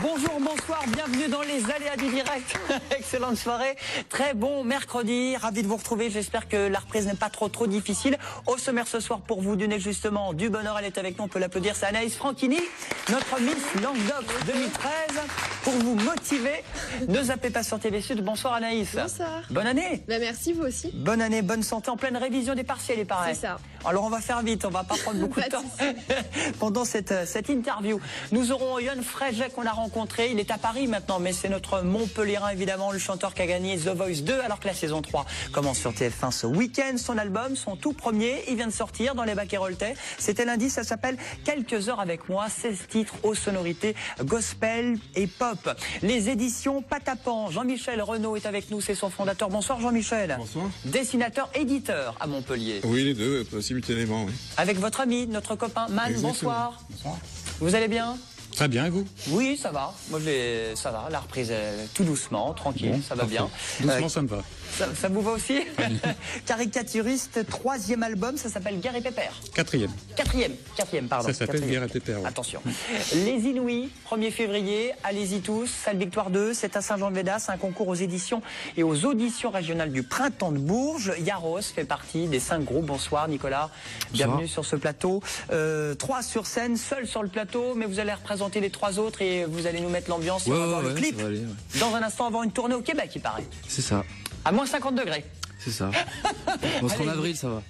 Bonjour, bonsoir, bienvenue dans les aléas du direct. Excellente soirée, très bon mercredi, ravi de vous retrouver. J'espère que la reprise n'est pas trop difficile. Au sommaire ce soir, pour vous donner justement du bonheur, elle est avec nous, on peut l'applaudir, c'est Anaïs Franchini, notre Miss Languedoc 2013. Pour vous motiver, ne zappez pas sur TV Sud. Bonsoir Anaïs. Bonsoir. Bonne année. Ben merci, vous aussi. Bonne année, bonne santé, en pleine révision des partiels, il paraît. C'est ça. Alors on va faire vite, on va pas prendre beaucoup de temps pendant cette interview. Nous aurons Yon Fréget qu'on a rencontré, il est à Paris maintenant, mais c'est notre Montpellierin évidemment, le chanteur qui a gagné The Voice 2 alors que la saison 3 commence sur TF1 ce week-end. Son album, son tout premier, il vient de sortir dans les bacs Héroltais. C'était lundi, ça s'appelle Quelques heures avec moi, 16 titres aux sonorités gospel et pop. Les éditions Patapan, Jean-Michel Renaud est avec nous, c'est son fondateur. Bonsoir Jean-Michel. Bonsoir. Dessinateur, éditeur à Montpellier. Oui, les deux, simultanément, oui. Avec votre ami, notre copain Man, Exactement. bonsoir. Bonsoir. Vous allez bien? Très bien, et vous? Oui, ça va. Moi, ça va. La reprise est tout doucement, tranquille, Bon, ça va bien. Doucement, ça me va. Ça vous va aussi? Caricaturiste, 3e album, ça s'appelle Guerre et Pépère. 4e. 4e, pardon. Ça s'appelle 4e. Guerre et Pépère. Ouais. Attention. Les Inouïs, 1er février, allez-y tous. Salle Victoire 2, c'est à Saint-Jean-de-Védas, un concours aux éditions et aux auditions régionales du Printemps de Bourges. Yaros fait partie des 5 groupes. Bonsoir Nicolas, bienvenue sur ce plateau. 3 sur scène, seul sur le plateau, mais vous allez représenter les 3 autres et vous allez nous mettre l'ambiance et on va voir le clip. Ça va aller, ouais. Dans un instant, avoir une tournée au Québec, il paraît. C'est ça, À moins 50 degrés. c'est ça. On sera en Allez. avril, ça va.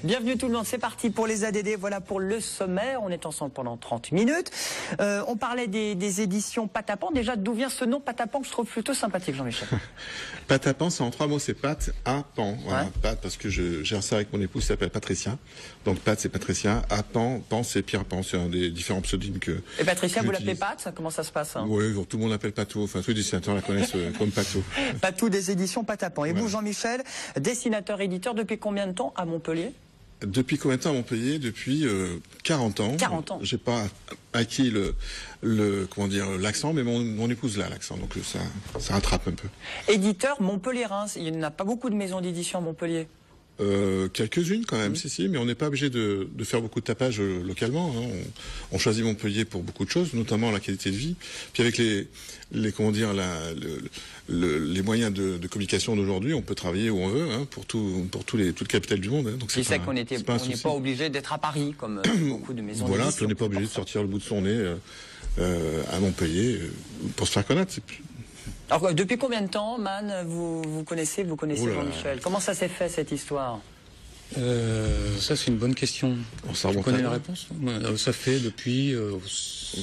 Bienvenue tout le monde, c'est parti pour les ADD, voilà pour le sommaire, on est ensemble pendant 30 minutes. On parlait des éditions Patapan, déjà d'où vient ce nom Patapan que je trouve plutôt sympathique Jean-Michel? Pâte à pan, c'est en 3 mots, c'est pâte à pan. Voilà, Ouais. pâte, parce que je gère ça avec mon épouse, qui s'appelle Patricia. Donc pâte, c'est Patricia. À pan, pan, c'est Pierre Pan. C'est un des différents pseudonymes que. Et Patricia, que vous l'appelez j'utilise. Pat, comment ça se passe hein? Oui, tout le monde l'appelle Pato. Enfin, tous les dessinateurs la connaissent comme Pato. Patou des éditions Patapan. Et vous Voilà. Jean-Michel, dessinateur, éditeur, depuis combien de temps à Montpellier? Depuis combien de temps à Montpellier? Depuis 40 ans. 40 ans. J'ai pas acquis comment dire, l'accent, mais mon épouse l'a, l'accent. Donc ça rattrape un peu. Éditeur Montpellierin, il n'y en a pas beaucoup de maisons d'édition à Montpellier. Quelques-unes quand même, si, mais on n'est pas obligé de faire beaucoup de tapage localement. Hein. On choisit Montpellier pour beaucoup de choses, notamment la qualité de vie. Puis avec les comment dire, les moyens de communication d'aujourd'hui, on peut travailler où on veut, hein, pour toute la capitale du monde. Hein. Donc Qui sait qu'on c'est pas un n'est souci. pas obligé d'être à Paris comme beaucoup de maisons Voilà, puis d'édition. on n'est pas obligé de sortir le bout de son nez à Montpellier pour se faire connaître. Alors, depuis combien de temps, Man, vous connaissez Oh là là. Jean-Michel? Comment ça s'est fait, cette histoire? Ça, c'est une bonne question. Ça Tu remonte connais à la loin. réponse? Ça fait depuis...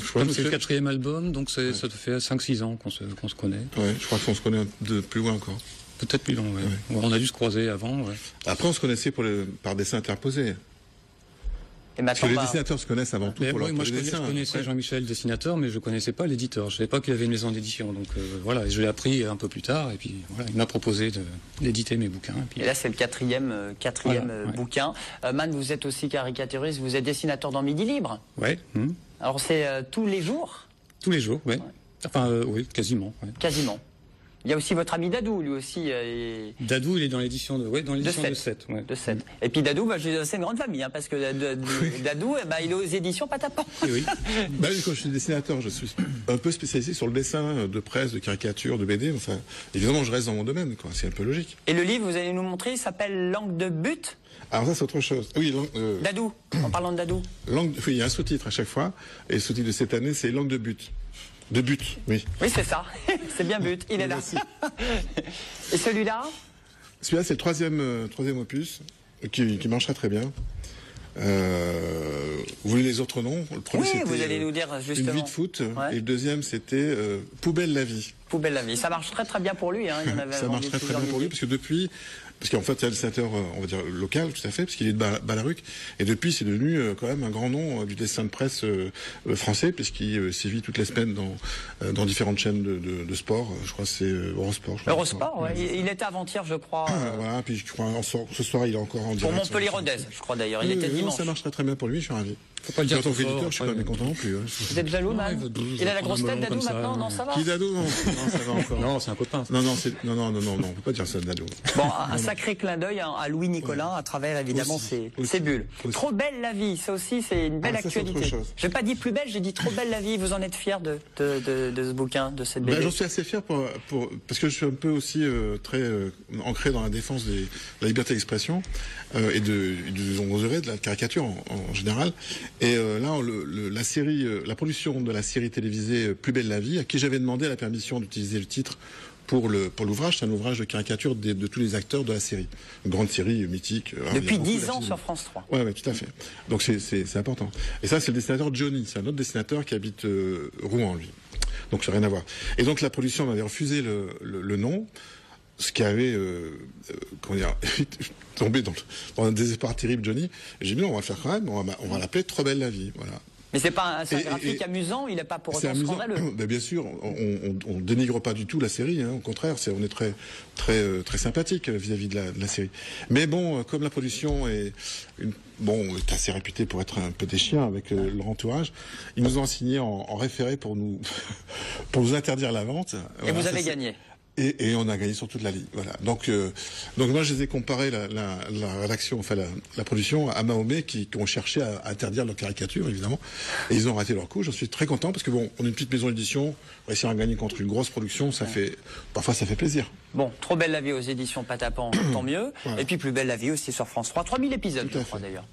crois comme que c'est le c'est- 4e album, donc ça te fait 5-6 ans qu'on se connaît. Ouais, je crois qu'on se connaît de plus loin encore. Peut-être plus long, ouais. Ouais, on a dû se croiser avant, ouais. Après, on se connaissait par dessin interposé. Et Parce que maintenant, les dessinateurs se connaissent avant tout Mais pour moi, leur je dessin. connaissais Jean-Michel, dessinateur, mais je connaissais pas l'éditeur. Je savais pas qu'il avait une maison d'édition. Donc voilà, et je l'ai appris un peu plus tard. Et puis voilà, il m'a proposé d'éditer mes bouquins. Et puis, et là, c'est le quatrième Voilà, ouais. bouquin. Man, vous êtes aussi caricaturiste, vous êtes dessinateur dans Midi Libre. ouais, Alors, c'est tous les jours, tous les jours, ouais. Enfin, oui, quasiment. Ouais. quasiment. Il y a aussi votre ami Dadou, lui aussi. Dadou, il est dans l'édition de 7. 7. Ouais. De 7. Et puis Dadou, c'est une grande famille, hein, parce que Dadou, il est aux éditions Patapan. Et oui. Bah oui, quand je suis dessinateur, je suis un peu spécialisé sur le dessin de presse, de caricature, de BD. Enfin, évidemment, je reste dans mon domaine, quoi. C'est un peu logique. Et le livre, vous allez nous montrer, il s'appelle Langue de but. Alors ça, c'est autre chose. Oui, Dadou, en parlant de Dadou. oui, il y a un sous-titre à chaque fois. Et le sous-titre de cette année, c'est Langue de but. De but, oui. Oui, c'est ça. C'est bien but, il est là. Merci. Et celui-là? Celui-là, c'est le troisième opus, qui marchera très bien. Vous voulez les autres noms? Le premier, Oui, c'était vous allez nous dire justement. Une vie de foot. Ouais. Et le deuxième, c'était Poubelle la vie. Poubelle la vie. Ça marche très très bien pour lui. Hein. Il en avait Ça marche vendu très plusieurs bien pour lui, milliers. parce qu'en fait, c'est un dessinateur, on va dire, local, tout à fait, parce qu'il est de Balaruc. Et depuis, c'est devenu quand même un grand nom du dessin de presse français, puisqu'il sévit toutes les semaines dans différentes chaînes de sport. Je crois que c'est Eurosport. Eurosport, ouais. Il était avant-hier, je crois. Voilà, puis je crois ce soir, il est encore en direct. Pour Montpellier-Rodez, je crois d'ailleurs. Il était Non, dimanche. ça marche très bien pour lui, je suis ravi. Faut pas le dire En tant trop fort, qu'éditeur, je suis pas après. mécontent non plus. Hein. Vous êtes jaloux, Man? Il a la grosse tête, melon Dadou, comme ça, maintenant? Non, ouais. ça va. Qui Dado? Non, ça va encore. Non, c'est un copain. Non, on peut pas dire ça de Dado. Bon, Non, sacré clin d'œil à Louis Nicolin à travers évidemment Aussi. ces bulles. Trop belle la vie, ça aussi c'est une belle Ah, ça, c'est autre actualité. chose. J'ai pas dit plus belle, j'ai dit trop belle la vie. Vous en êtes fier de ce bouquin, de cette BD? J'en suis assez fier parce que je suis un peu aussi très ancré dans la défense de la liberté d'expression et de la caricature en général. Et là, la production de la série télévisée Plus belle la vie, à qui j'avais demandé la permission d'utiliser le titre pour l'ouvrage, c'est un ouvrage de caricature de tous les acteurs de la série. Une grande série mythique. Depuis 10 ans sur France 3. Ouais, tout à fait. Donc c'est important. Et ça, c'est le dessinateur Johnny. C'est un autre dessinateur qui habite Rouen, lui. Donc ça n'a rien à voir. Et donc la production m'avait refusé le nom, ce qui avait tombé dans un désespoir terrible, Johnny. Et j'ai dit non, on va le faire quand même. On va l'appeler Trop belle la vie. Voilà. Mais c'est pas un graphique amusant, il n'est pas pour autant scandaleux. Ben bien sûr, on dénigre pas du tout la série, hein, au contraire, on est très sympathique vis-à-vis de la série. Mais bon, comme la production est assez réputée pour être un peu des chiens avec leur entourage, ils nous ont signé en référé pour nous interdire la vente. Et vous avez gagné. Et on a gagné sur toute la ligne. Voilà. Donc moi, je les ai comparés, la rédaction, enfin la production, à Mahomet, qui ont cherché à interdire leur caricature, évidemment. Et ils ont raté leur coup. J'en suis très content parce que bon, on est une petite maison d'édition. Réussir à gagner contre une grosse production, parfois ça fait plaisir. Bon, Trop belle la vie aux éditions Patapon, tant mieux. Voilà. Et puis Plus belle la vie aussi sur France 3. 3000 épisodes, je crois d'ailleurs.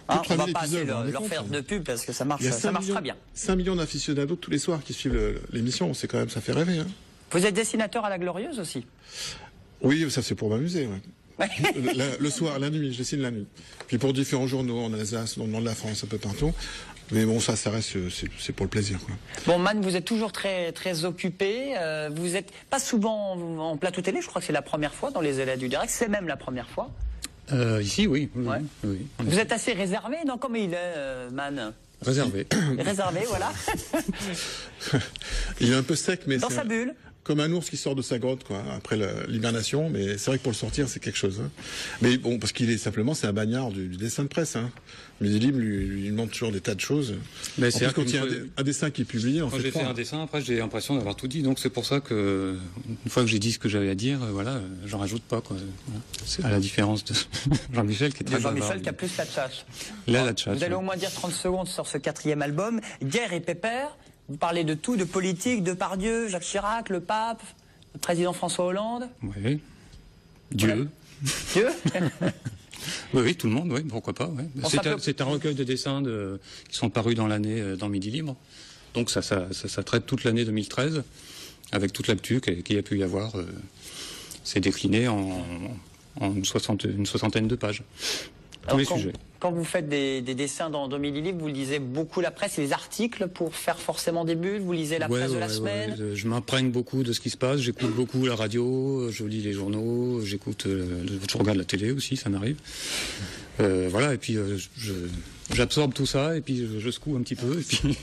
On va pas assez leur faire de pub parce que ça marche très bien. 5 millions d'aficionados tous les soirs qui suivent l'émission. C'est quand même, ça fait rêver, hein. Vous êtes dessinateur à la Glorieuse aussi? Oui, ça c'est pour m'amuser. Ouais. Le soir, la nuit, je dessine la nuit. Puis pour différents journaux en Alsace, dans le nord de la France, un peu partout. Mais bon, ça reste, c'est pour le plaisir, quoi. Bon, Man, vous êtes toujours très occupé. Vous n'êtes pas souvent en plateau télé. Je crois que c'est la première fois dans les élèves du direct. C'est même la première fois. Ici, oui. Ouais. Oui. Vous êtes assez réservé, non? Comment il est, Man? Réservé. Réservé, voilà. Il est un peu sec, mais dans sa bulle. Comme un ours qui sort de sa grotte, quoi, après l'hibernation, mais c'est vrai que pour le sortir, c'est quelque chose. Hein. Mais bon, parce c'est un bagnard du dessin de presse. Hein. Midi Libre lui montre toujours des tas de choses. Mais c'est quand il y a un dessin qui est publié, quand j'ai fait un dessin, après j'ai l'impression d'avoir tout dit. Donc c'est pour ça que une fois que j'ai dit ce que j'avais à dire, voilà, j'en rajoute pas, quoi. C'est à la différence de Jean-Michel qui est très Jean-Michel qui a plus la tchatche. La tchatche. Vous allez au moins dire 30 secondes sur ce 4e album, Guerre et Pépère. Vous parlez de tout, de politique, de Pardieu, Jacques Chirac, le pape, le président François Hollande. Oui. Dieu. Dieu. Oui, tout le monde, oui, pourquoi pas. Ouais. C'est un recueil de dessins qui sont parus dans l'année dans Midi Libre. Donc ça traite toute l'année 2013, avec toute l'actu qu'il y a pu y avoir. C'est décliné en une soixantaine de pages. Tous les sujets. Quand vous faites des dessins dans Midi Libre, vous lisez beaucoup la presse, les articles pour faire forcément des bulles, vous lisez la presse de la semaine. Je m'imprègne beaucoup de ce qui se passe, j'écoute beaucoup la radio, je lis les journaux, je regarde la télé aussi, ça m'arrive. Voilà, et puis j'absorbe tout ça, et puis je secoue un petit peu, et puis...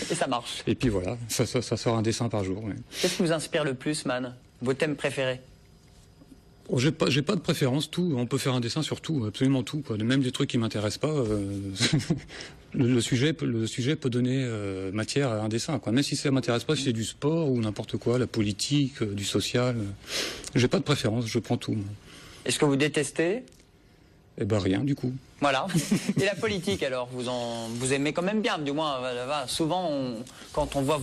Et ça marche. Et puis voilà, ça sort un dessin par jour. Ouais. Qu'est-ce qui vous inspire le plus, Man? Vos thèmes préférés? Oh, j'ai pas de préférence, tout. On peut faire un dessin sur tout, absolument tout, quoi. Même des trucs qui m'intéressent pas. Le sujet peut donner matière à un dessin, quoi. Même si ça m'intéresse pas, si c'est du sport ou n'importe quoi, la politique, du social. J'ai pas de préférence, je prends tout. Est-ce que vous détestez? Eh ben rien, du coup. Voilà. Et la politique, alors, vous aimez quand même bien, du moins, souvent, quand on voit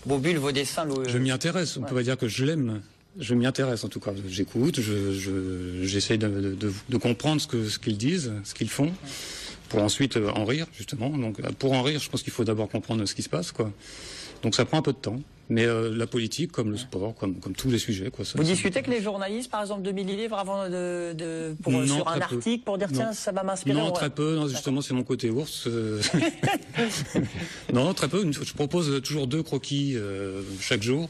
vos bulles, vos dessins... Je m'y intéresse, on peut pas dire que je l'aime. Je m'y intéresse en tout cas. J'écoute, j'essaie de comprendre ce qu'ils disent, ce qu'ils font, pour ensuite en rire justement. Donc pour en rire, je pense qu'il faut d'abord comprendre ce qui se passe, quoi. Donc ça prend un peu de temps. Mais la politique, comme le sport, comme tous les sujets, quoi. Vous discutez avec les journalistes, par exemple, de Midi Libre avant sur un article pour dire tiens, ça va m'inspirer? Non, très peu. Non, justement, c'est mon côté ours. Non, très peu. Je propose toujours 2 croquis chaque jour,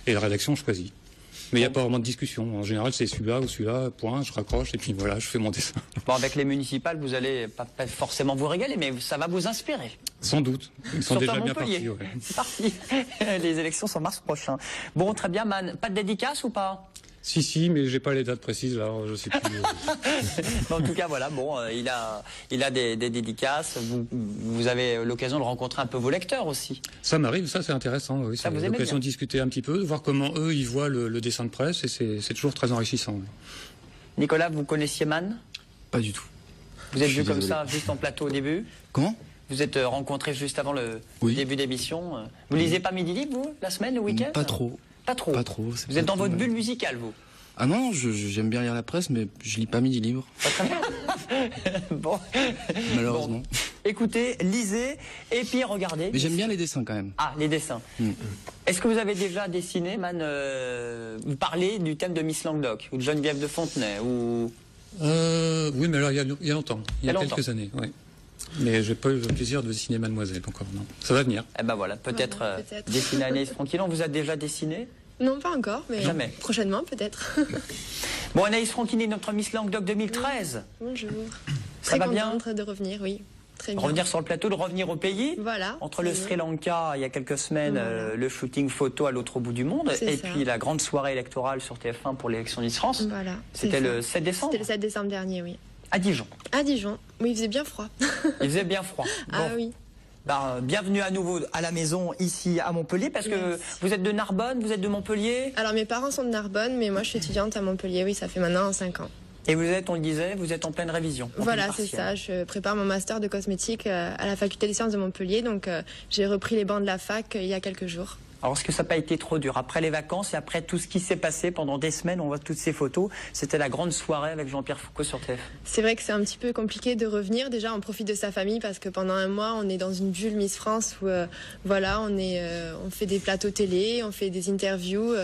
et la rédaction choisit. Mais il n'y a pas vraiment de discussion. En général, c'est celui-là ou celui-là, point, je raccroche, et puis voilà, je fais mon dessin. Bon, avec les municipales, vous allez pas forcément vous régaler, mais ça va vous inspirer. Sans doute. Ils sont déjà bien partis. Ouais. C'est parti. Les élections sont mars prochain. Bon, très bien, Man. Pas de dédicace ou pas? Si, mais j'ai pas les dates précises, là, je sais plus. En tout cas, voilà, bon, il a des dédicaces. Vous avez l'occasion de rencontrer un peu vos lecteurs aussi. Ça m'arrive, ça c'est intéressant, oui. Ça vous aimez l'occasion bien. de discuter un petit peu, de voir comment eux, ils voient le dessin de presse, et c'est toujours très enrichissant. Oui. Nicolas, vous connaissiez Man? Pas du tout. Vous êtes Je vu suis comme désolé. ça, juste en plateau au début? Comment? Vous êtes rencontrés juste avant le Oui. début d'émission. Vous lisez pas Midi Libre, vous, la semaine, le week-end? Pas trop. Pas trop. Pas trop. c'est Vous pas êtes dans trop votre mal. bulle musicale, vous? Ah non, j'aime bien lire la presse, mais je lis pas Midi Libre, Bon. malheureusement. Bon. Écoutez, lisez, et puis regardez. Mais j'aime bien les dessins quand même. Ah, les dessins. Est-ce que vous avez déjà dessiné, Man, vous parlez du thème de Miss Languedoc, ou de Geneviève de Fontenay, ou... Oui, mais alors il y a longtemps, il y a longtemps. quelques années, oui. Mais j'ai pas eu le plaisir de dessiner Mademoiselle encore, non. Ça va venir. Eh ben voilà, peut-être Voilà, peut-être. dessiner Anaïs Franquilon. Vous a déjà dessiné? Non, pas encore, mais Jamais. prochainement peut-être. Bon, Anaïs Franquilon, notre Miss Languedoc 2013. Bonjour. Ça Très va bien? contente de revenir, oui. Très bien. Revenir sur le plateau, de revenir au pays. Voilà. Entre le c'est Sri Lanka, il y a quelques semaines, Voilà. le shooting photo à l'autre bout du monde, C'est et ça. puis la grande soirée électorale sur TF1 pour l'élection Miss France. Voilà. C'était c'est le ça. 7 décembre, C'était le 7 décembre dernier, oui. à Dijon. À Dijon. Oui, il faisait bien froid. Il faisait bien froid. Ah Bon. oui. Ben, bienvenue à nouveau à la maison, ici à Montpellier, parce que Merci. vous êtes de Narbonne, vous êtes de Montpellier, Alors mes parents sont de Narbonne, mais moi je suis étudiante à Montpellier, oui, ça fait maintenant 5 ans. et vous êtes, on le disait, vous êtes en pleine révision. en Voilà, pleine c'est partielle. ça. Je prépare mon master de cosmétique à la faculté des sciences de Montpellier, donc j'ai repris les bancs de la fac il y a quelques jours. Alors, est-ce que ça n'a pas été trop dur? Après les vacances et après tout ce qui s'est passé pendant des semaines, on voit toutes ces photos, c'était la grande soirée avec Jean-Pierre Foucault sur TF. C'est vrai que c'est un petit peu compliqué de revenir. Déjà, on profite de sa famille parce que pendant un mois, on est dans une bulle Miss France où, voilà, on fait des plateaux télé, on fait des interviews.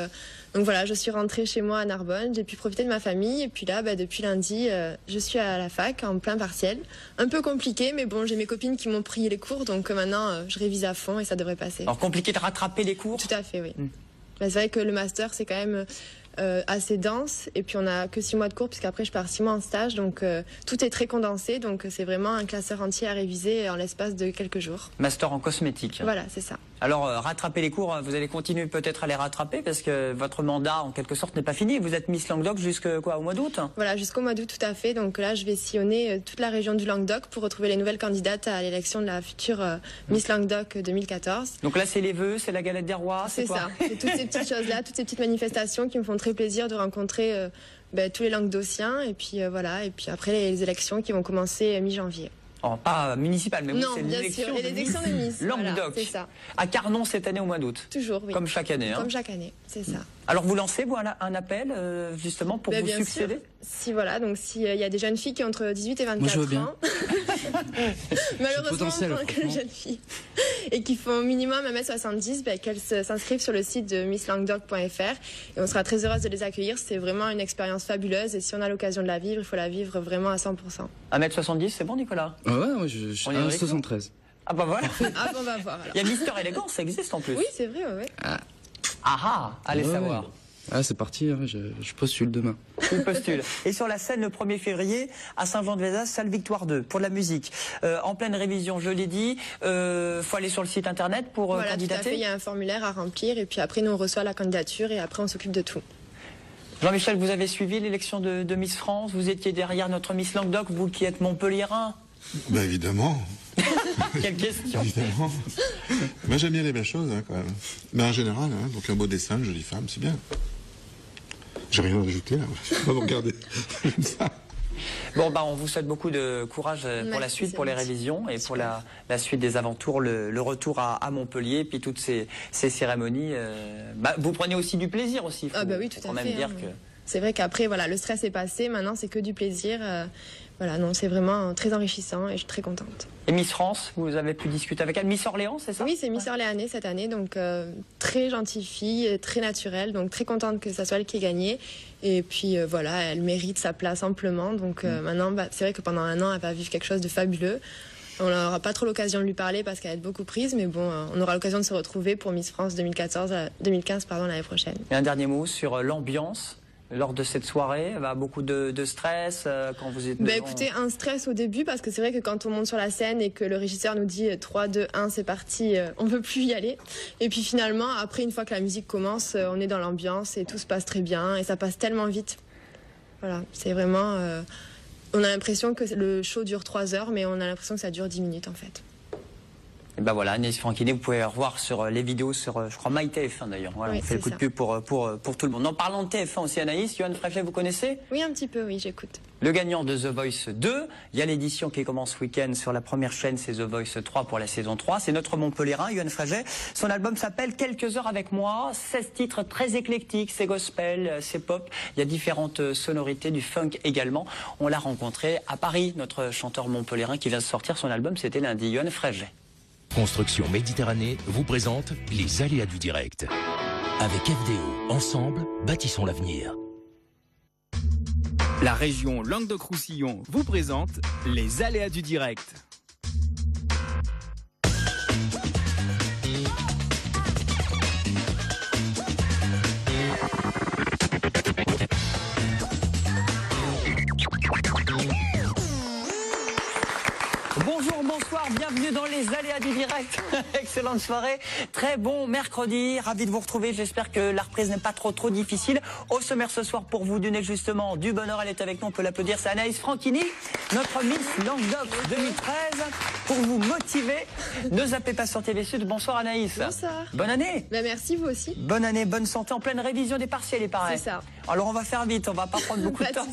Donc voilà, je suis rentrée chez moi à Narbonne, j'ai pu profiter de ma famille. Et puis là, depuis lundi, je suis à la fac en plein partiel. Un peu compliqué, mais bon, j'ai mes copines qui m'ont pris les cours, donc maintenant, je révise à fond et ça devrait passer. Alors, compliqué de rattraper les cours? Tout à fait, oui. Bah, c'est vrai que le master, c'est quand même assez dense. Et puis, on n'a que 6 mois de cours, puisqu'après, je pars 6 mois en stage. Donc, tout est très condensé. Donc, c'est vraiment un classeur entier à réviser en l'espace de quelques jours. Master en cosmétique. Voilà, c'est ça. Alors, rattraper les cours, vous allez continuer peut-être à les rattraper parce que votre mandat, en quelque sorte, n'est pas fini. Vous êtes Miss Languedoc au mois d'août? Voilà, jusqu'au mois d'août, tout à fait. Donc là, je vais sillonner toute la région du Languedoc pour retrouver les nouvelles candidates à l'élection de la future Miss Languedoc 2014. Donc là, c'est les vœux, c'est la galette des rois, C'est quoi? ça. C'est toutes ces petites choses-là, toutes ces petites manifestations qui me font très plaisir de rencontrer tous les Languedociens. Et puis voilà. Et puis après, les élections qui vont commencer mi-janvier. Oh, pas municipal, mais oui, Non, c'est bien l'élection sûr. Et de l'élection de Miss. Languedoc. Voilà, c'est ça. À Carnon cette année au mois d'août. Toujours, oui. Comme chaque année. Hein. Comme chaque année, c'est ça. Alors vous lancez vous un appel justement pour vous Bien succéder? sûr. Si voilà, donc s'il y a des jeunes filles qui ont entre 18 et 24 Moi, je veux bien. ans, malheureusement potentiel, pas que les franchement. jeunes filles, et qui font au minimum 1m70, qu'elles s'inscrivent sur le site de misslanguedoc.fr et on sera très heureuse de les accueillir. C'est vraiment une expérience fabuleuse et si on a l'occasion de la vivre, il faut la vivre vraiment à 100%. 1m70, c'est bon Nicolas? Ah ouais, moi je suis On est avec 1m73. Ah bah voilà. Ah bon, on va voir alors. Il y a Mister Élégance, ça existe en plus. Oui, c'est vrai, ouais. Ah ah, allez Ouais. savoir. Ah, c'est parti, hein, je postule demain. Il postule. Et sur la scène le 1er février à Saint-Jean-de-Vézas, salle Victoire 2 pour de la musique. En pleine révision, je l'ai dit. Faut aller sur le site internet pour Voilà, tout à fait, il candidater. y a un formulaire à remplir et puis après nous on reçoit la candidature et après on s'occupe de tout. Jean-Michel, vous avez suivi l'élection de Miss France. Vous étiez derrière notre Miss Languedoc, vous qui êtes Montpelliérain. Bah évidemment, Quelle question. évidemment. Moi j'aime bien les belles choses hein, quand même. Mais en général, hein, donc un beau dessin, une jolie femme, c'est bien. J'ai rien à ajouter là. Je vais pas vous regarder comme ça. Bon, bah, on vous souhaite beaucoup de courage pour la Merci, suite, c'est pour les gentil. révisions et pour Super. la suite des aventures, le retour à Montpellier, puis toutes ces cérémonies. Vous prenez aussi du plaisir aussi. Ah bah oui, tout faut à quand fait. même dire hein, que. oui. C'est vrai qu'après, voilà, le stress est passé, maintenant c'est que du plaisir. Voilà, non, c'est vraiment très enrichissant et je suis très contente. Et Miss France, vous avez pu discuter avec elle. Miss Orléans, c'est ça? Oui, c'est Miss Orléanais cette année, donc très gentille fille, très naturelle, donc très contente que ça soit elle qui ait gagné. Et puis voilà, elle mérite sa place amplement. Donc maintenant, c'est vrai que pendant un an, elle va vivre quelque chose de fabuleux. On n'aura pas trop l'occasion de lui parler parce qu'elle va être beaucoup prise, mais bon, on aura l'occasion de se retrouver pour Miss France 2015 l'année prochaine. Et un dernier mot sur l'ambiance lors de cette soirée. Beaucoup de stress quand vous êtes. Bah devant- écoutez, un stress au début parce que c'est vrai que quand on monte sur la scène et que le régisseur nous dit 3, 2, 1, c'est parti, on peut plus y aller. Et puis finalement, après, une fois que la musique commence, on est dans l'ambiance et tout se passe très bien et ça passe tellement vite. Voilà, c'est vraiment... on a l'impression que le show dure 3 heures, mais on a l'impression que ça dure 10 minutes en fait. ben voilà, Anaïs Franchini, vous pouvez revoir sur les vidéos sur, je crois, MyTF1 d'ailleurs. Voilà, oui, on fait le coup de pub pour tout le monde. En parlant de TF1 aussi, Anaïs, Yoann Fréchet, vous connaissez? Oui, un petit peu, oui, j'écoute. Le gagnant de The Voice 2, il y a l'édition qui commence ce week-end sur la première chaîne, c'est The Voice 3 pour la saison 3. C'est notre Montpellierin, Yoann Fréchet. Son album s'appelle Quelques heures avec moi. 16 titres très éclectiques, c'est gospel, c'est pop. Il y a différentes sonorités, du funk également. On l'a rencontré à Paris, notre chanteur montpellierin qui vient de sortir son album, c'était lundi, Yoann Fréchet. Construction Méditerranée vous présente les aléas du direct. Avec FDO, ensemble, bâtissons l'avenir. La région Languedoc-Roussillon vous présente les aléas du direct. Bonjour, bonsoir, bienvenue dans les aléas du direct. Excellente soirée, très bon mercredi, ravi de vous retrouver. J'espère que la reprise n'est pas trop difficile. Au sommaire ce soir pour vous donner justement du bonheur, elle est avec nous, on peut l'applaudir, c'est Anaïs Franchini, notre Miss Languedoc 2013. Pour vous motiver, ne zappez pas sur TV Sud. Bonsoir Anaïs. Bonsoir. Bonne année. Ben, merci, vous aussi. Bonne année, bonne santé, en pleine révision des partiels, il paraît. C'est ça. Alors on va faire vite, on va pas prendre beaucoup de temps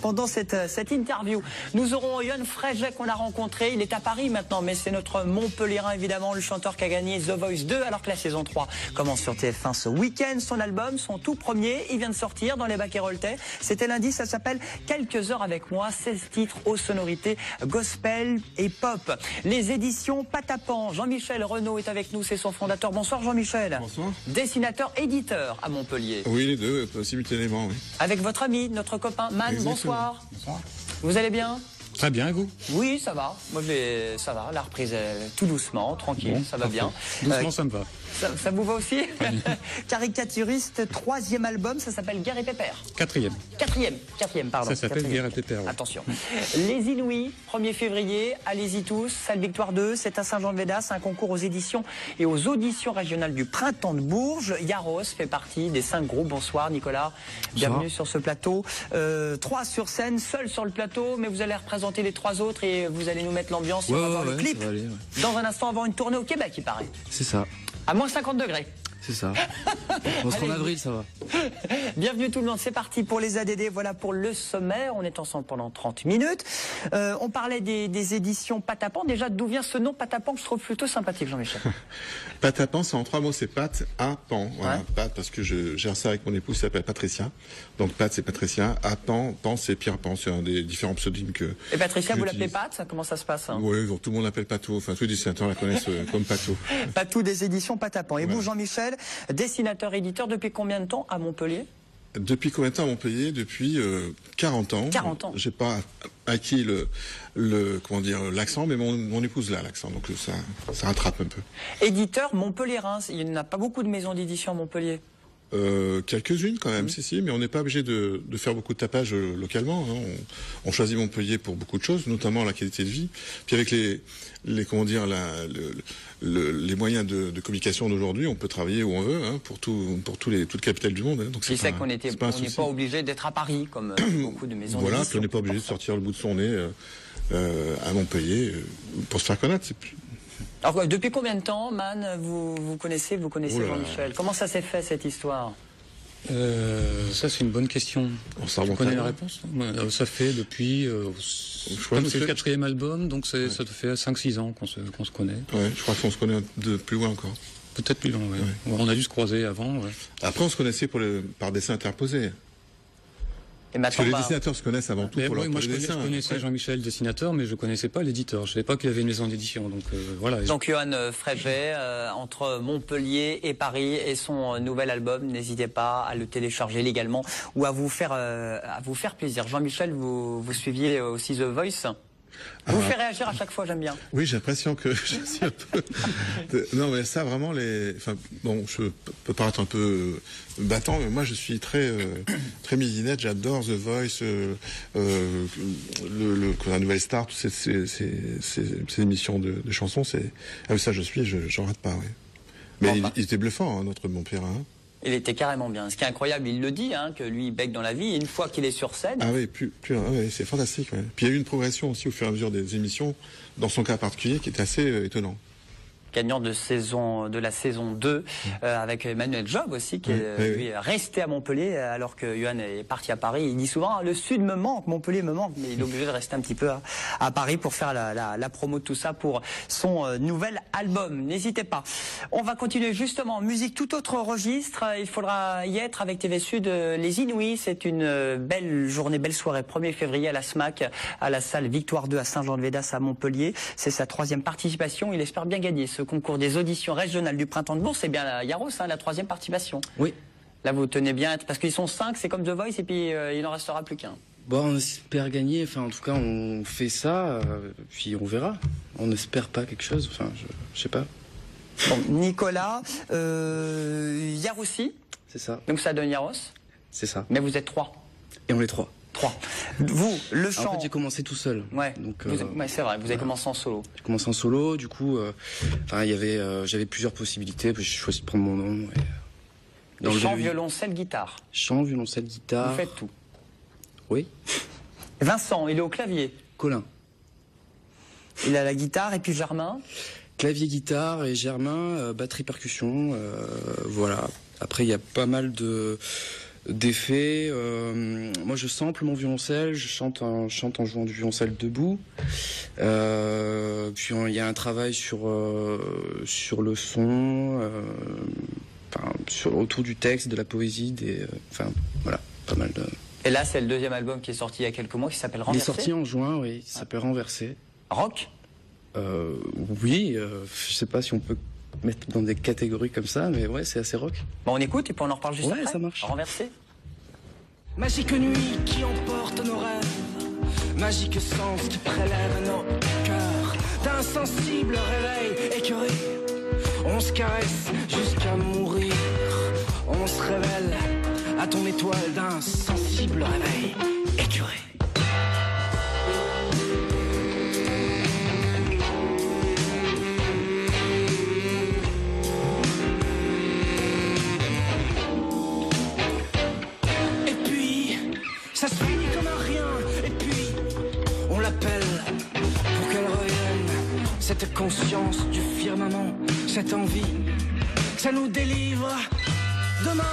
pendant cette interview. Nous aurons Yoann Fréchet qu'on a rencontré, il est à Paris maintenant, mais c'est notre Montpellierin évidemment, le chanteur qui a gagné The Voice 2 alors que la saison 3 commence sur TF1 ce week-end. Son album, son tout premier, il vient de sortir dans les bacs Héroltais. C'était lundi, ça s'appelle Quelques heures avec moi, 16 titres aux sonorités gospel et pop. Les éditions Patapan, Jean-Michel Renaud est avec nous, c'est son fondateur. Bonsoir Jean-Michel. Bonsoir. Dessinateur, éditeur à Montpellier. Oui, les deux, simultanément, oui. Avec votre ami, notre copain Man, Exactement. bonsoir. Bonsoir. Vous allez bien? Très bien, et vous? Oui, ça va. Moi, ça va. La reprise est tout doucement, tranquille, Bon, ça va bien. Doucement, ça me va. Ça vous va aussi? Caricaturiste, 3e album, ça s'appelle Guerre et Pépère. 4e. Quatrième, pardon. Ça s'appelle 4e. Guerre et Pépère. Ouais. Attention. Les Inouïs, 1er février, allez-y tous. Salle Victoire 2, c'est à Saint-Jean-de-Védas, un concours aux éditions et aux auditions régionales du Printemps de Bourges. Yaros fait partie des 5 groupes. Bonsoir Nicolas, bienvenue sur ce plateau. 3 sur scène, seul sur le plateau, mais vous allez représenter les 3 autres et vous allez nous mettre l'ambiance. On va voir le clip. ça va aller, ouais. Dans un instant, avant une tournée au Québec, il paraît. C'est ça, À moins 50 degrés. c'est ça. On sera en Allez. avril, ça va. Bienvenue tout le monde, c'est parti pour les ADD, voilà pour le sommaire, on est ensemble pendant 30 minutes. On parlait des éditions Patapan, déjà d'où vient ce nom Patapan que je trouve plutôt sympathique Jean-Michel? Patapan, c'est en 3 mots, c'est Pat à Pan. Voilà, Ouais. Pat, parce que je gère ça avec mon épouse, qui s'appelle Patricia. Donc Pat, c'est Patricia. À Pan, Pan, c'est Pierre Pan. C'est un des différents pseudonymes que. Et Patricia, que vous l'appelez j'utilise. Pat, comment ça se passe hein? Oui, tout le monde l'appelle Pato. Enfin, tous les dessinateurs la connaissent comme Pato. Patou des éditions Patapan. Et Voilà. vous Jean-Michel, dessinateur, éditeur, depuis combien de temps à Montpellier? Depuis combien de temps à Montpellier? Depuis 40 ans. 40 ans. J'ai pas acquis comment dire, l'accent, mais mon épouse l'a, l'accent. Donc ça rattrape un peu. Éditeur montpellierin, il n'y en a pas beaucoup de maisons d'édition à Montpellier. Quelques-unes quand même, si, mais on n'est pas obligé de faire beaucoup de tapage localement. Hein. On choisit Montpellier pour beaucoup de choses, notamment la qualité de vie. Puis avec comment dire, les moyens de communication d'aujourd'hui, on peut travailler où on veut, hein, pour toute capitale du monde. Hein. Donc Qui sait qu'on n'est pas un souci. pas obligé d'être à Paris comme beaucoup de maisons Voilà, puis d'édition. on n'est pas obligé de sortir le bout de son nez à Montpellier pour se faire connaître. Alors, depuis combien de temps, Man, vous connaissez Oh là là. Jean-Michel? Comment ça s'est fait, cette histoire? Ça, c'est une bonne question. Ça Tu remonte connais à la loin. réponse? Ça fait depuis... crois comme que c'est le c'est- 4e album, donc ça te fait 5-6 ans qu'on se connaît. Ouais, je crois qu'on se connaît de plus loin encore. Peut-être plus loin, ouais. On a dû se croiser avant, ouais. Après, on se connaissait par dessin interposé. Et Parce que maintenant, les dessinateurs se connaissent avant tout Mais pour leur moi, je dessin. connaissais Jean-Michel, dessinateur, mais je connaissais pas l'éditeur. Je savais pas qu'il avait une maison d'édition, donc voilà. donc Yoann Fréchet, entre Montpellier et Paris, et son nouvel album, n'hésitez pas à le télécharger légalement ou à vous faire plaisir. Jean-Michel, vous suiviez aussi The Voice? Vous fait réagir à chaque fois, j'aime bien. Oui, j'ai l'impression que je suis un peu... Non, mais ça, vraiment, enfin, bon, je peux paraître un peu battant, mais moi, je suis très midinette. J'adore The Voice, la Nouvelle Star, toutes ces émissions de chansons. Ça, j'en rate pas, oui. Mais Bon, il était bluffant, hein, notre bon Pierre. Hein. Il était carrément bien. Ce qui est incroyable, il le dit, hein, que lui, il bec dans la vie. Et une fois qu'il est sur scène, Ah oui, c'est fantastique. Ouais. Puis il y a eu une progression aussi au fur et à mesure des émissions, dans son cas particulier, qui était assez étonnant. gagnant de la saison 2, avec Emmanuel Job aussi, qui est lui resté à Montpellier, alors que Yoann est parti à Paris. Il dit souvent, le Sud me manque, Montpellier me manque, mais il est obligé de rester un petit peu à Paris pour faire la promo de tout ça pour son nouvel album. N'hésitez pas. On va continuer justement, musique tout autre registre. Il faudra y être avec TV Sud. Les Inouïs, c'est une belle journée, belle soirée, 1er février à la SMAC, à la salle Victoire 2 à Saint-Jean-de-Védas à Montpellier. C'est sa 3e participation. Il espère bien gagner ce concours des auditions régionales du Printemps de Bourg. C'est bien Yaros, la 3e participation. Oui. Là, vous tenez bien, parce qu'ils sont 5, c'est comme The Voice, et puis il n'en restera plus qu'un. Bon, on espère gagner, enfin en tout cas on fait ça, puis on verra. On n'espère pas quelque chose, enfin je sais pas. Bon, Nicolas, Yaroussi. C'est ça. Donc ça donne Yaros. C'est ça. Mais vous êtes 3. Et on est 3. 3. Vous, le chant... En fait j'ai commencé tout seul. Ouais, donc, ouais c'est vrai, vous avez commencé en solo. J'ai commencé en solo, du coup, j'avais plusieurs possibilités, puis j'ai choisi de prendre mon nom. Et chant, violoncelle, guitare. Chant, violoncelle, guitare. Vous faites tout. Oui. Vincent, il est au clavier. Colin. Il a la guitare, et puis Germain. Clavier, guitare, et Germain, batterie, percussion, voilà. Après, il y a pas mal d'effets. Moi, je sample mon violoncelle, je chante en jouant du violoncelle debout. Puis, il y a un travail sur le son, autour du texte, de la poésie, voilà, pas mal de... Et là, c'est le 2e album qui est sorti il y a quelques mois, qui s'appelle Renversé. Il est sorti en juin, oui, il s'appelle Renversé. Rock? Oui, je sais pas si on peut mettre dans des catégories comme ça, mais ouais, c'est assez rock. Bon, on écoute et puis on en reparle juste après. Ouais, ça marche. Renversé. Magique nuit qui emporte nos rêves, magique sens qui prélève nos cœurs, d'insensibles réveils écœurés. On se caresse jusqu'à mourir, on se révèle à ton étoile d'un sensible réveil écœuré. Et puis, ça se finit comme un rien, et puis, on l'appelle pour qu'elle revienne. Cette conscience du firmament, cette envie, que ça nous délivre. Demain,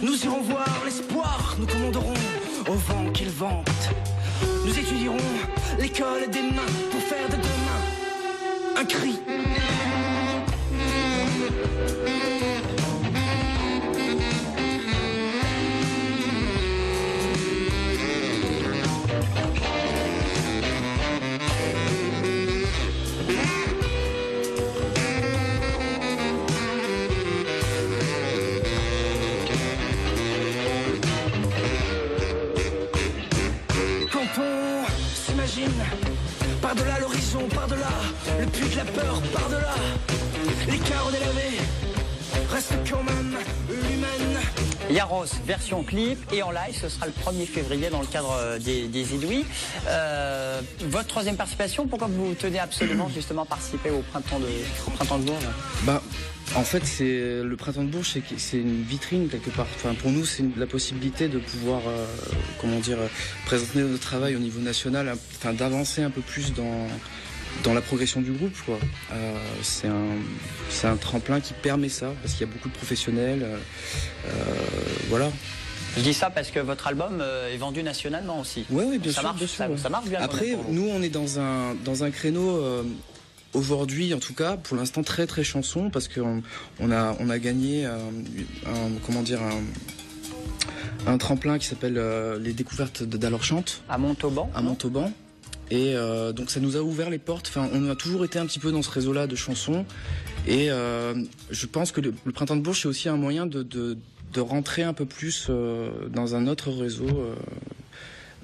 nous irons voir l'espoir, nous commanderons au vent qu'il vente. Nous étudierons l'école des mains pour faire de demain un cri. Par-delà l'horizon, par-delà le puits de la peur, par-delà les carreaux délavés, reste quand même humaine. Yaros, version clip et en live, ce sera le 1er février dans le cadre des Inouïs. Votre 3e participation, pourquoi vous tenez absolument justement à participer au Printemps de Bourges? Bah, en fait, c'est le Printemps de Bourges, c'est une vitrine quelque part. Enfin, pour nous, c'est la possibilité de pouvoir, présenter notre travail au niveau national, enfin, d'avancer un peu plus dans la progression du groupe, quoi. C'est un tremplin qui permet ça, parce qu'il y a beaucoup de professionnels, voilà. Je dis ça parce que votre album est vendu nationalement aussi. Oui, bien sûr. Ça marche bien. Après, nous, on est dans un créneau... Aujourd'hui, en tout cas, pour l'instant, très très chanson, parce qu'on a gagné un tremplin qui s'appelle les découvertes d'Alors Chante. À Montauban. À Montauban. Et donc ça nous a ouvert les portes. Enfin, on a toujours été un petit peu dans ce réseau-là de chansons. Et je pense que le Printemps de Bourges, c'est aussi un moyen de rentrer un peu plus dans un autre réseau,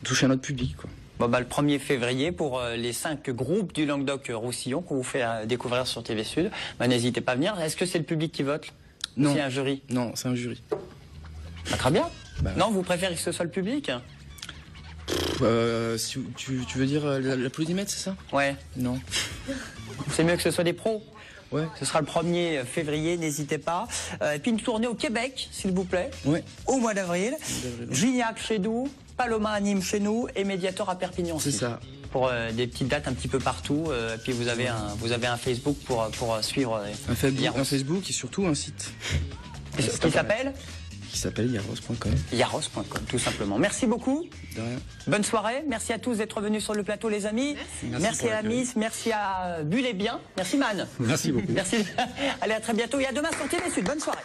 toucher un autre public, quoi. Bon, bah, le 1er février pour les 5 groupes du Languedoc-Roussillon qu'on vous fait découvrir sur TV Sud. Bah, n'hésitez pas à venir. Est-ce que c'est le public qui vote? Non. C'est un jury? Non, c'est un jury. Bah, très bien. Bah, non, vous préférez que ce soit le public? Si tu veux dire l'applaudimètre, c'est ça? Ouais. Non. C'est mieux que ce soit des pros? Ouais. Ce sera le 1er février, n'hésitez pas. Et puis une tournée au Québec, s'il vous plaît. Ouais. Au mois d'avril. Gignac chez nous, Paloma à Nîmes chez nous et Médiator à Perpignan. C'est ça. pour des petites dates un petit peu partout. Et puis vous avez un Facebook pour suivre. Un Facebook et surtout un site. Qui s'appelle Yaros.com. Yaros.com, tout simplement. Merci beaucoup. De rien. Bonne soirée. Merci à tous d'être venus sur le plateau, les amis. Merci à Miss, merci à Bulle et Bien. Merci Man. Merci beaucoup. Merci. Allez, à très bientôt et à demain sur TV Sud. Bonne soirée.